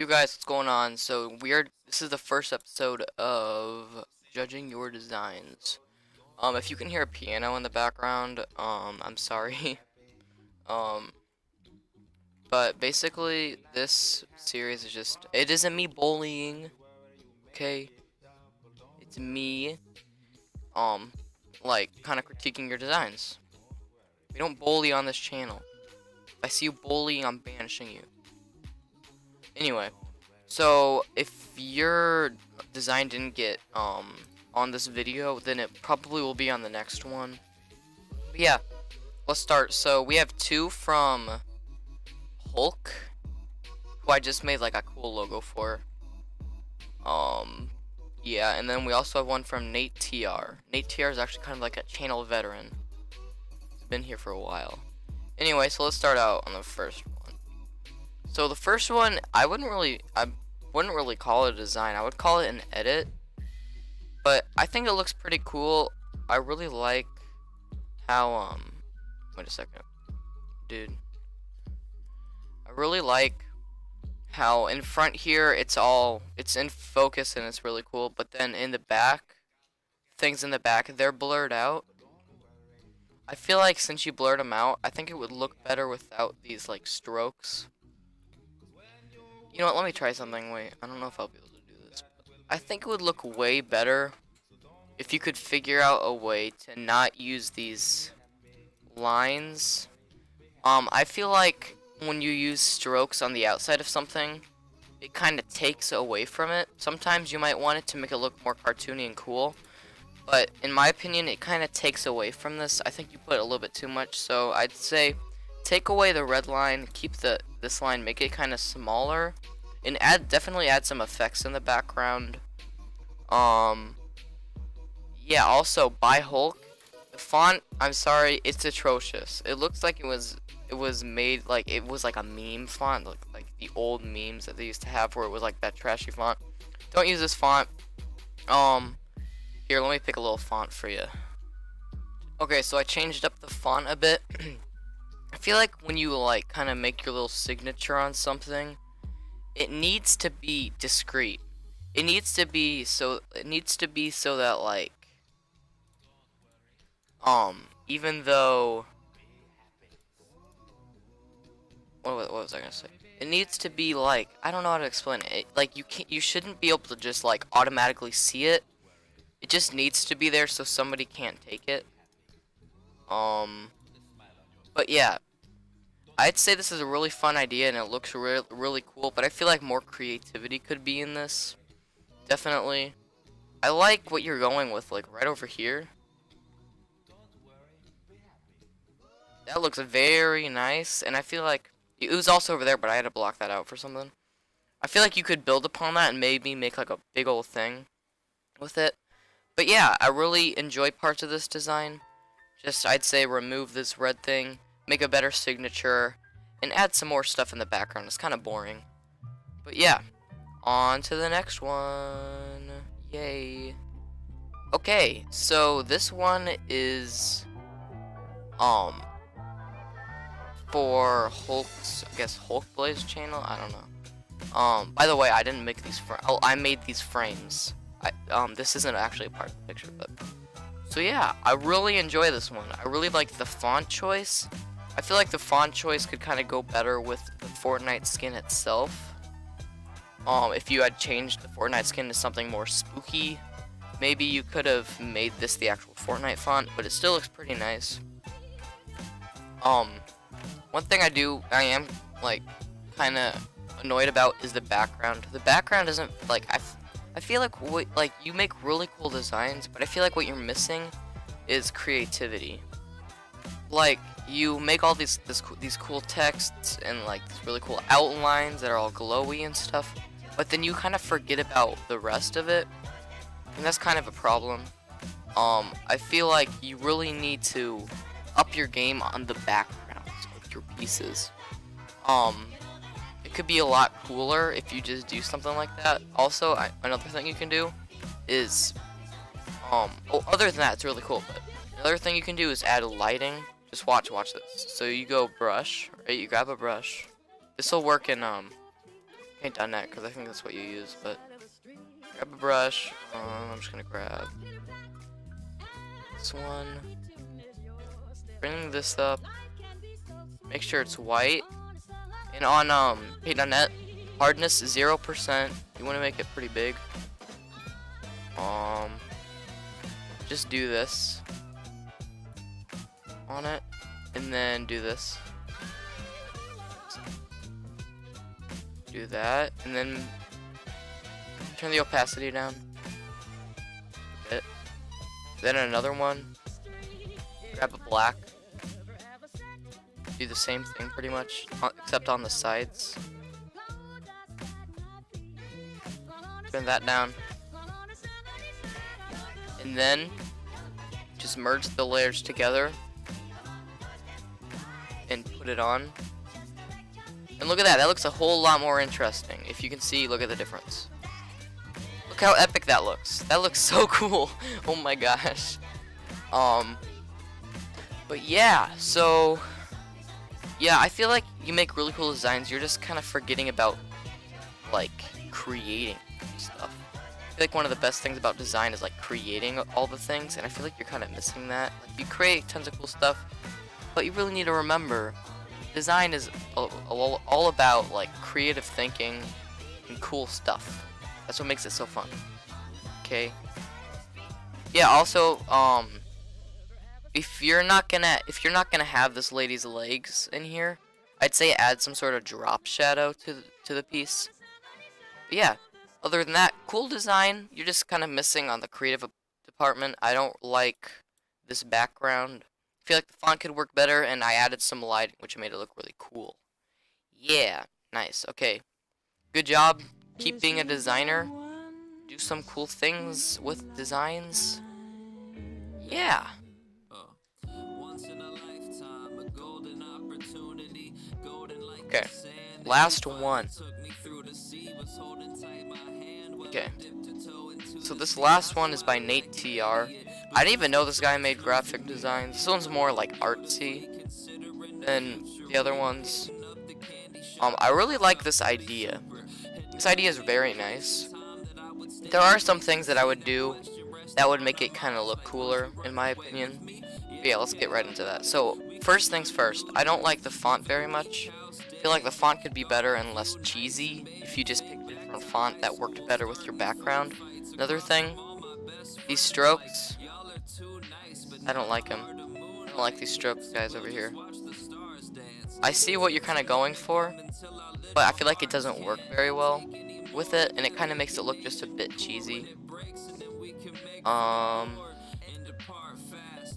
You guys, what's going on? So this is the first episode of judging your designs. If you can hear a piano in the background, I'm sorry. Um, but basically this series is it isn't me bullying, okay? It's me, um, like kind of critiquing your designs. We don't bully on this channel. If I see you bullying, I'm banishing you. Anyway. So if your design didn't get on this video, then it probably will be on the next one. But yeah, let's start. So we have two from Hulk, who I just made like a cool logo for. Yeah, and then we also have one from Nate TR. Nate TR is actually kind of like a channel veteran. He's been here for a while. Anyway, so let's start out on the first one. So the first one, I wouldn't really call it a design. I would call it an edit. But I think it looks pretty cool. I really like how wait a second. Dude. I really like how in front here it's in focus and it's really cool, but then in the back, things in the back, they're blurred out. I feel like since you blurred them out, I think it would look better without these like strokes. You know what, let me try something. Wait, I don't know if I'll be able to do this. I think it would look way better if you could figure out a way to not use these lines. I feel like when you use strokes on the outside of something, it kind of takes away from it. Sometimes you might want it to make it look more cartoony and cool, but in my opinion, it kind of takes away from this. I think you put a little bit too much, so I'd say take away the red line, keep this line, make it kind of smaller, and definitely add some effects in the background. Yeah, also by Hulk, the font, I'm sorry, it's atrocious. It looks like it was made like it was like a meme font, like the old memes that they used to have where it was like that trashy font. Don't use this font. Here, let me pick a little font for you. Okay, so I changed up the font a bit. I feel like when you like kind of make your little signature on something, it needs to be discreet. It needs to be so that like even though what was I gonna say? It needs to be like, I don't know how to explain it. Like you shouldn't be able to just like automatically see it. It just needs to be there so somebody can't take it. But yeah, I'd say this is a really fun idea and it looks really cool, but I feel like more creativity could be in this. Definitely. I like what you're going with, like right over here. That looks very nice, and I feel like it was also over there, but I had to block that out for something. I feel like you could build upon that and maybe make like a big old thing with it. But yeah, I really enjoy parts of this design. Just, I'd say remove this red thing, make a better signature, and add some more stuff in the background. It's kind of boring. But yeah, on to the next one. Yay. Okay, so this one is for Hulk's, I guess, Hulk Blaze channel. I don't know. By the way, I didn't make these I made these frames. This isn't actually a part of the picture, but so yeah, I really enjoy this one. I really like the font choice. I feel like the font choice could kind of go better with the Fortnite skin itself. If you had changed the Fortnite skin to something more spooky, maybe you could have made this the actual Fortnite font, but it still looks pretty nice. One thing I am like kind of annoyed about is the background. The background isn't like I feel like you make really cool designs, but I feel like what you're missing is creativity. Like you make all these cool texts and like these really cool outlines that are all glowy and stuff, but then you kind of forget about the rest of it, and that's kind of a problem. I feel like you really need to up your game on the backgrounds of your pieces. It could be a lot cooler if you just do something like that. Also, another thing you can do is, other than that, it's really cool, but another thing you can do is add lighting. Just watch this. So you go brush, right? You grab a brush. This will work in, paint.net because I think that's what you use. But grab a brush. I'm just gonna grab this one. Bring this up. Make sure it's white. And on paint.net, hardness 0%. You want to make it pretty big. Just do this on it, and then do this. Do that, and then turn the opacity down a bit. Then another one. Grab a black. Do the same thing pretty much, except on the sides. Turn that down. And then just merge the layers together and put it on. And look at that, that looks a whole lot more interesting. If you can see, look at the difference. Look how epic that looks. That looks so cool. Oh my gosh. But yeah, so yeah, I feel like you make really cool designs. You're just kind of forgetting about like creating stuff. I feel like one of the best things about design is like creating all the things, and I feel like you're kind of missing that. Like, you create tons of cool stuff, but you really need to remember design is all about like creative thinking and cool stuff. That's what makes it so fun. Okay. Yeah, also if you're not gonna have this lady's legs in here, I'd say add some sort of drop shadow to the piece. But yeah, other than that, cool design. You're just kind of missing on the creative department. I don't like this background. I feel like the font could work better, and I added some lighting, which made it look really cool. Yeah, nice. Okay, good job. Keep being a designer. Do some cool things with designs. Yeah. Okay, last one. Okay, so this last one is by TR. I didn't even know this guy made graphic designs. This one's more like artsy than the other ones. I really like this idea. This idea is very nice. There are some things that I would do that would make it kind of look cooler, in my opinion. But yeah, let's get right into that. So, first things first, I don't like the font very much. I feel like the font could be better and less cheesy if you just picked a different font that worked better with your background. Another thing, these strokes, I don't like them. I don't like these strokes, guys, over here. I see what you're kind of going for, but I feel like it doesn't work very well with it, and it kind of makes it look just a bit cheesy.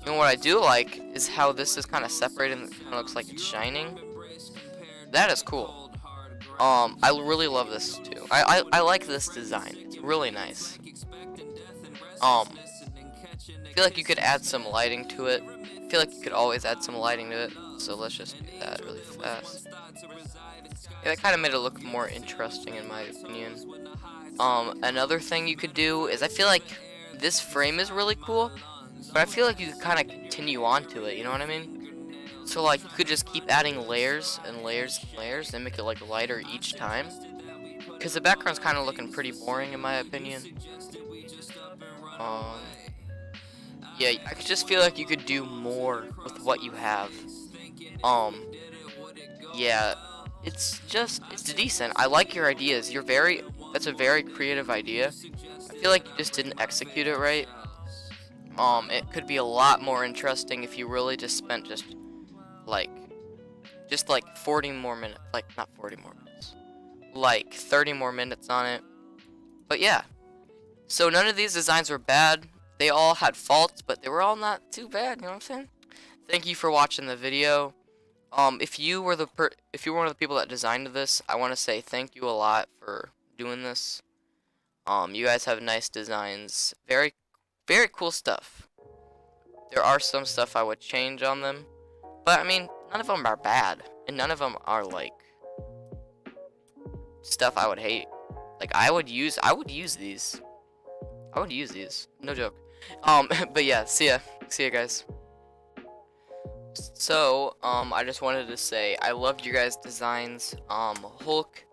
You know what I do like is how this is kind of separated and it kind of looks like it's shining. That is cool. I really love this too. I like this design. It's really nice. I feel like you could add some lighting to it. I feel like you could always add some lighting to it. So let's just do that really fast. Yeah, that kind of made it look more interesting in my opinion. Another thing you could do is I feel like this frame is really cool, but I feel like you could kind of continue on to it, you know what I mean? So like you could just keep adding layers and layers and layers and make it like lighter each time. Because the background's kind of looking pretty boring in my opinion. Yeah, I just feel like you could do more with what you have. Yeah, it's decent. I like your ideas. That's a very creative idea. I feel like you just didn't execute it right. It could be a lot more interesting if you really just spent just like 40 more minutes, like not 40 more minutes, like 30 more minutes on it. But yeah, so none of these designs were bad. They all had faults, but they were all not too bad, you know what I'm saying? Thank you for watching the video. If you were one of the people that designed this, I want to say thank you a lot for doing this. You guys have nice designs. Very, very cool stuff. There are some stuff I would change on them, but I mean, none of them are bad, and none of them are like stuff I would hate. Like I would use these. I would use these. No joke. But yeah, see ya guys. So, I just wanted to say I loved your guys' designs. Hulk,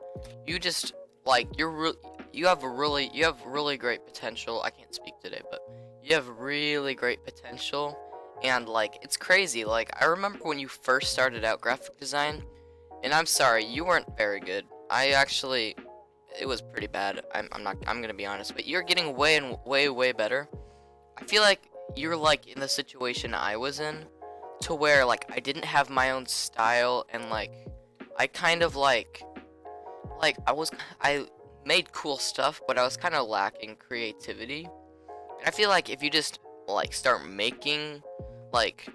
you just like you have really great potential. I can't speak today, but you have really great potential, and like it's crazy. Like I remember when you first started out graphic design, and I'm sorry, you weren't very good. It was pretty bad. I'm gonna be honest, but you're getting way better. I feel like you're like in the situation I was in, to where like I didn't have my own style, and like I kind of like I made cool stuff, but I was kind of lacking creativity. And I feel like if you just like start making, like,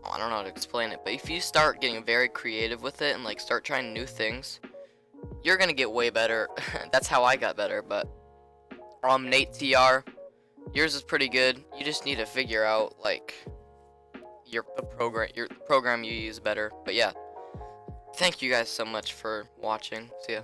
I don't know how to explain it, but if you start getting very creative with it and like start trying new things, you're gonna get way better. That's how I got better. But Nate TR, yours is pretty good. You just need to figure out like the program you use better. But yeah, thank you guys so much for watching. See ya.